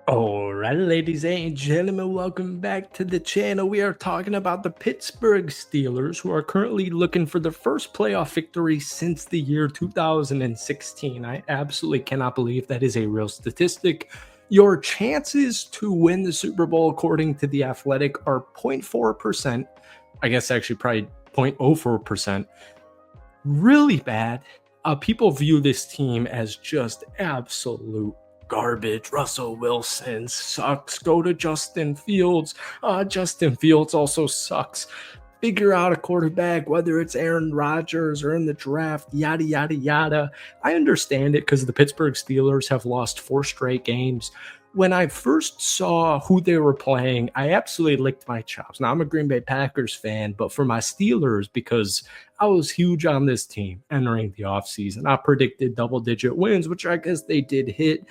All right, ladies and gentlemen, welcome back to the channel. We are talking about the Pittsburgh Steelers, who are currently looking for their first playoff victory since the year 2016. I absolutely cannot believe that is a real statistic. Your chances to win the Super Bowl, according to The Athletic, are 0.4%. I guess actually probably 0.04%. Really bad. People view this team as just absolute garbage. Russell Wilson sucks. Go to Justin Fields. Justin Fields also sucks. Figure out a quarterback, whether it's Aaron Rodgers or in the draft, yada, yada, yada. I understand it because the Pittsburgh Steelers have lost 4 straight games. When I first saw who they were playing, I absolutely licked my chops. Now, I'm a Green Bay Packers fan, but for my Steelers, because I was huge on this team entering the offseason, I predicted double-digit wins, which I guess they did hit.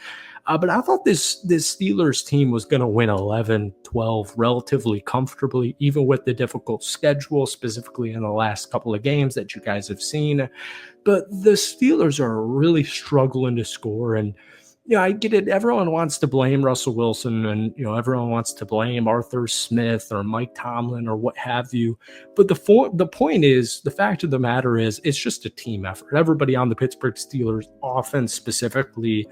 But I thought this Steelers team was going to win 11-12 relatively comfortably, even with the difficult schedule, specifically in the last couple of games that you guys have seen. But the Steelers are really struggling to score, and I get it. Everyone wants to blame Russell Wilson, and everyone wants to blame Arthur Smith or Mike Tomlin or what have you. But the point is, the fact of the matter is, it's just a team effort. Everybody on the Pittsburgh Steelers offense specifically,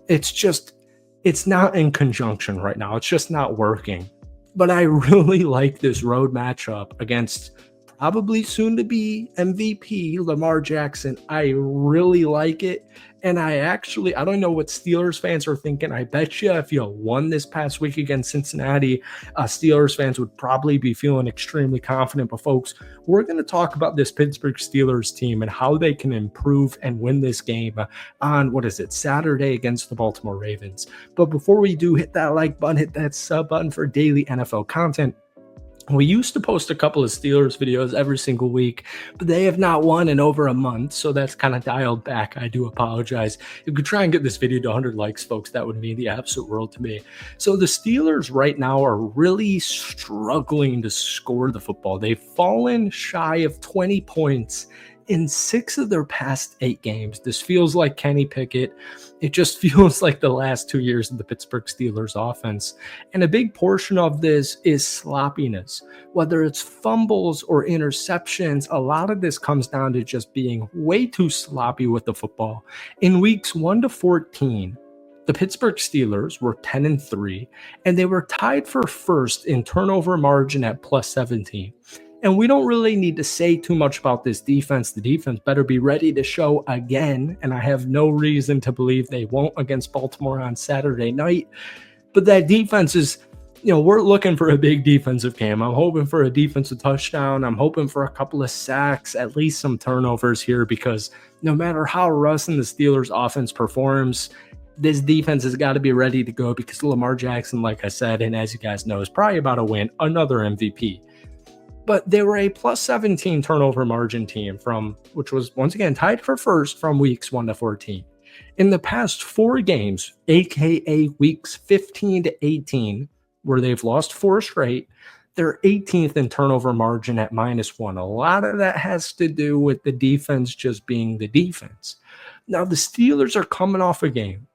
it's not in conjunction right now. It's just not working. But I really like this road matchup against probably soon to be MVP Lamar Jackson. I really like it. And I don't know what Steelers fans are thinking. I bet you if you won this past week against Cincinnati, Steelers fans would probably be feeling extremely confident. But folks, we're going to talk about this Pittsburgh Steelers team and how they can improve and win this game on, Saturday against the Baltimore Ravens. But before we do, hit that like button, hit that sub button for daily NFL content. We used to post a couple of Steelers videos every single week, but they have not won in over a month, so that's kind of dialed back. I do apologize. If you could try and get this video to 100 likes, folks, that would mean the absolute world to me. So the Steelers right now are really struggling to score the football. They've fallen shy of 20 points in 6 of their past 8 games. This feels like Kenny Pickett. It just feels like the last 2 years of the Pittsburgh Steelers offense. And a big portion of this is sloppiness. Whether it's fumbles or interceptions, a lot of this comes down to just being way too sloppy with the football. In weeks 1 to 14, the Pittsburgh Steelers were 10-3, and they were tied for first in turnover margin at plus 17. And we don't really need to say too much about this defense. The defense better be ready to show again, and I have no reason to believe they won't against Baltimore on Saturday night. But that defense is, we're looking for a big defensive game. I'm hoping for a defensive touchdown. I'm hoping for a couple of sacks, at least some turnovers here, because no matter how Russ and the Steelers offense performs, this defense has got to be ready to go because Lamar Jackson, like I said, and as you guys know, is probably about to win another MVP. But they were a plus 17 turnover margin team which was once again tied for first from weeks 1 to 14. In the past 4 games, aka weeks 15 to 18, where they've lost 4 straight, they're 18th in turnover margin at -1. A lot of that has to do with the defense just being the defense. Now the Steelers are coming off a game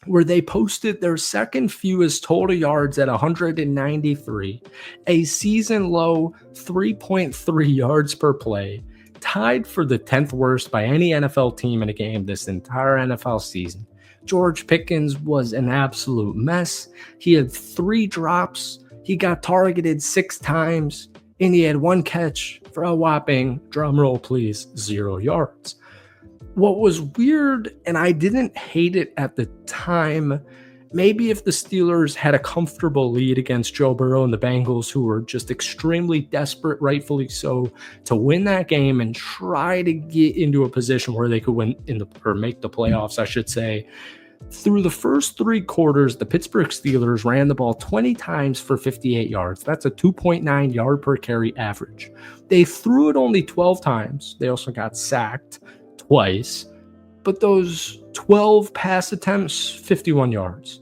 where they posted their second fewest total yards at 193, a season low 3.3 yards per play, tied for the 10th worst by any NFL team in a game this entire NFL season. George Pickens was an absolute mess. He had 3 drops. He got targeted 6 times, and he had 1 catch for a whopping, drumroll please, 0 yards. What was weird, and I didn't hate it at the time, maybe if the Steelers had a comfortable lead against Joe Burrow and the Bengals, who were just extremely desperate, rightfully so, to win that game and try to get into a position where they could win or make the playoffs, I should say. Through the first 3 quarters, the Pittsburgh Steelers ran the ball 20 times for 58 yards. That's a 2.9 yard per carry average. They threw it only 12 times. They also got sacked twice, but those 12 pass attempts, 51 yards.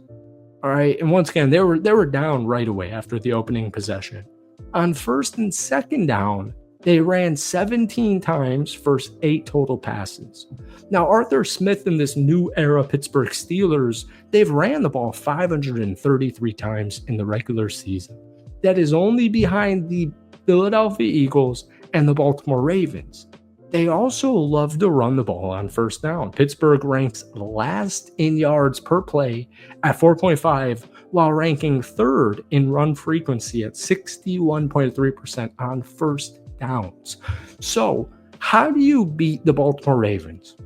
All right, and once again, they were down right away after the opening possession. On first and second down, They ran 17 times, first 8 total passes. Now, Arthur Smith and this new era Pittsburgh Steelers, they've ran the ball 533 times in the regular season. That is only behind the Philadelphia Eagles and the Baltimore Ravens. They also love to run the ball on first down. Pittsburgh ranks last in yards per play at 4.5, while ranking third in run frequency at 61.3% on first downs. So, how do you beat the Baltimore Ravens?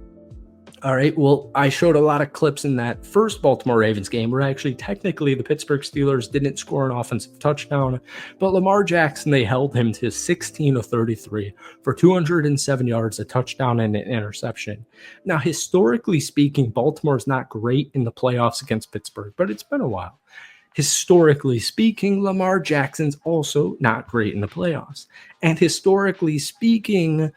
All right, well, I showed a lot of clips in that first Baltimore Ravens game where actually technically the Pittsburgh Steelers didn't score an offensive touchdown, but Lamar Jackson, they held him to 16 of 33 for 207 yards, a touchdown, and an interception. Now, historically speaking, Baltimore's not great in the playoffs against Pittsburgh, but it's been a while. Historically speaking, Lamar Jackson's also not great in the playoffs. And historically speaking,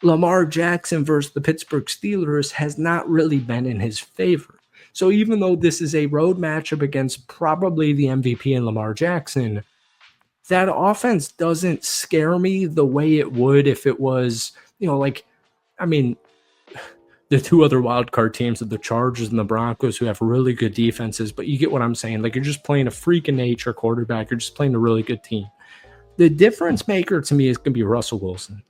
Lamar Jackson versus the Pittsburgh Steelers has not really been in his favor. So even though this is a road matchup against probably the MVP and Lamar Jackson, that offense doesn't scare me the way it would if it was, the two other wild card teams of the Chargers and the Broncos, who have really good defenses, but you get what I'm saying. Like, you're just playing a freak of nature quarterback. You're just playing a really good team. The difference maker to me is going to be Russell Wilson.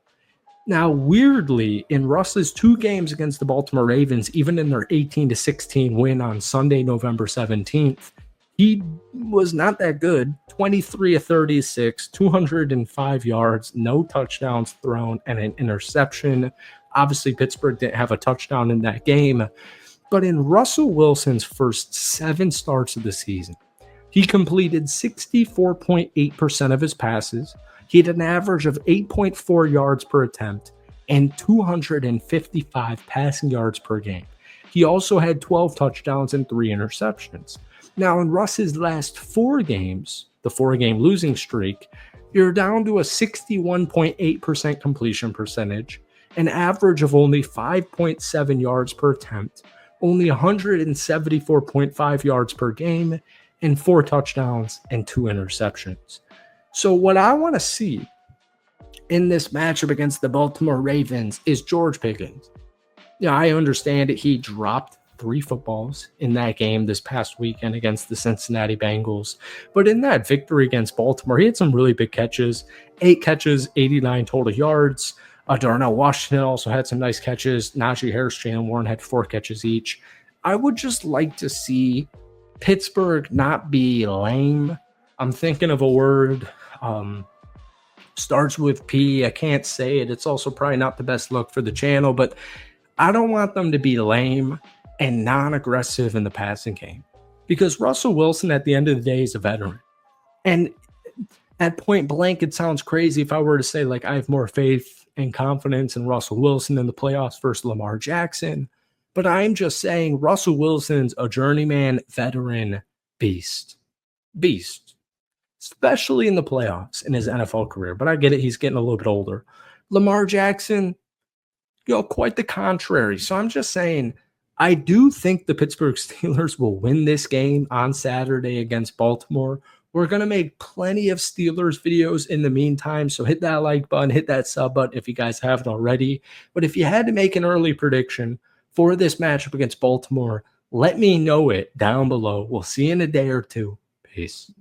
Now, weirdly, in Russ's 2 games against the Baltimore Ravens, even in their 18-16 win on Sunday, November 17th, he was not that good. 23 of 36, 205 yards, no touchdowns thrown, and an interception. Obviously, Pittsburgh didn't have a touchdown in that game. But in Russell Wilson's first 7 starts of the season, he completed 64.8% of his passes. He had an average of 8.4 yards per attempt and 255 passing yards per game. He also had 12 touchdowns and 3 interceptions. Now, in Russ's last 4 games, the 4-game losing streak, you're down to a 61.8% completion percentage, an average of only 5.7 yards per attempt, only 174.5 yards per game, and 4 touchdowns and 2 interceptions. So what I want to see in this matchup against the Baltimore Ravens is George Pickens. Yeah, I understand it. He dropped 3 footballs in that game this past weekend against the Cincinnati Bengals. But in that victory against Baltimore, he had some really big catches. 8 catches, 89 total yards. Darnell Washington also had some nice catches. Najee Harris, Jaylen Warren had 4 catches each. I would just like to see Pittsburgh not be lame. I'm thinking of a word, starts with P. I can't say it. It's also probably not the best look for the channel, but I don't want them to be lame and non-aggressive in the passing game, because Russell Wilson at the end of the day is a veteran. And at point blank, it sounds crazy if I were to say, like, I have more faith and confidence in Russell Wilson in the playoffs versus Lamar Jackson. But I'm just saying Russell Wilson's a journeyman veteran beast, especially in the playoffs in his NFL career. But I get it. He's getting a little bit older. Lamar Jackson, quite the contrary. So I'm just saying, I do think the Pittsburgh Steelers will win this game on Saturday against Baltimore. We're going to make plenty of Steelers videos in the meantime, so hit that like button, hit that sub button if you guys haven't already. But if you had to make an early prediction for this matchup against Baltimore, let me know it down below. We'll see you in a day or two. Peace.